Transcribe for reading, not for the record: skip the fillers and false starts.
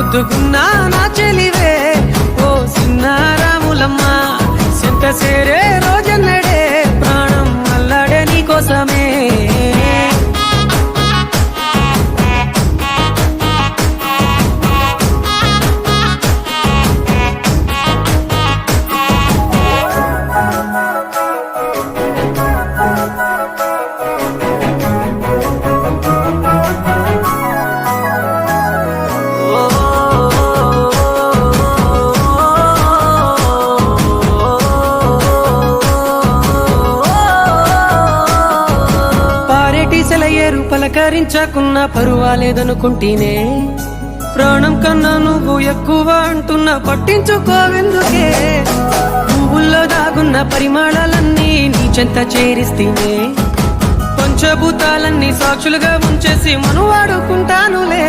ముద్దుకున్నా నా చెలివే ఓ సిన్నారాములమ్మ సింత సేరే రోజన్నడే ప్రాణం అల్లాడే నీకోసమే ఏరు పలకరించకున్నా పరువాలేదనుకుంటేనే ప్రాణం కన్నా నువ్వు ఎక్కువ అంటున్నా పట్టించుకోవెందుకే పువ్వుల్లో దాగున్న పరిమాణాలన్నీ నీ చెంత చేరిస్తేనే పంచభూతాలన్నీ సాక్షులుగా ఉంచేసి మనువాడుకుంటానులే